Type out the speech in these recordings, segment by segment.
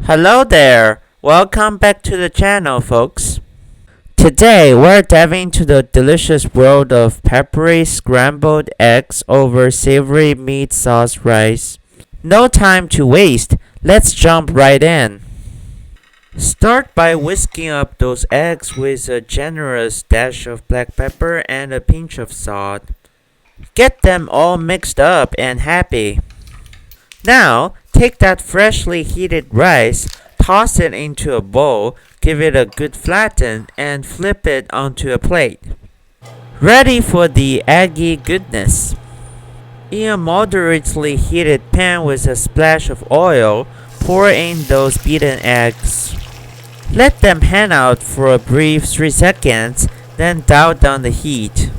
Hello there! Welcome back to the channel, folks. Today, we're diving into the delicious world of peppery scrambled eggs over savory meat sauce rice. No time to waste, let's jump right in. Start by whisking up those eggs with a generous dash of black pepper and a pinch of salt. Get them all mixed up and happy. Now, take that freshly heated rice, toss it into a bowl, give it a good flatten, and flip it onto a plate. Ready for the eggy goodness. In a moderately heated pan with a splash of oil, pour in those beaten eggs. Let them hang out for a brief 3 seconds, then dial down the heat.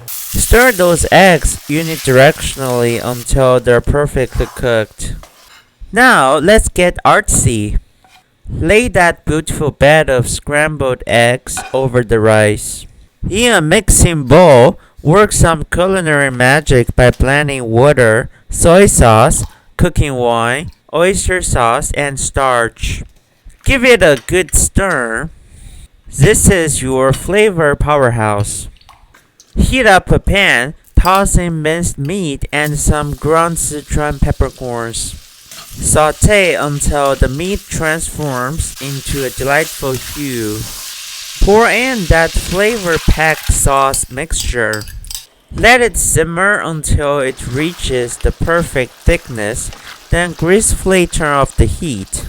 Stir those eggs unidirectionally until they're perfectly cooked. Now let's get artsy. Lay that beautiful bed of scrambled eggs over the rice. In a mixing bowl, work some culinary magic by blending water, soy sauce, cooking wine, oyster sauce, and starch. Give it a good stir. This is your flavor powerhouse. Heat up a pan, toss in minced meat and some ground Sichuan peppercorns. Saute until the meat transforms into a delightful hue. Pour in that flavor-packed sauce mixture. Let it simmer until it reaches the perfect thickness, then gracefully turn off the heat.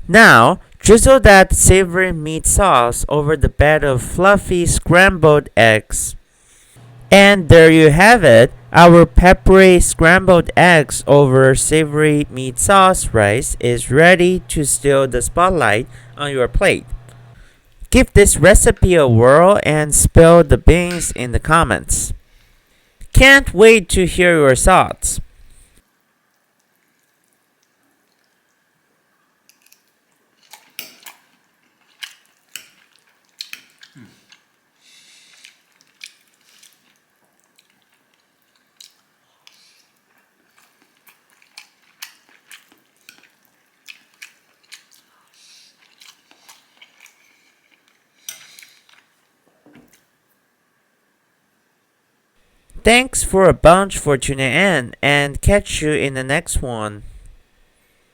Now, drizzle that savory meat sauce over the bed of fluffy scrambled eggs. And there you have it, our peppery scrambled eggs over savory meat sauce rice is ready to steal the spotlight on your plate. Give this recipe a whirl and spill the beans in the comments. Can't wait to hear your thoughts. Thanks for a bunch for tuning in and catch you in the next one.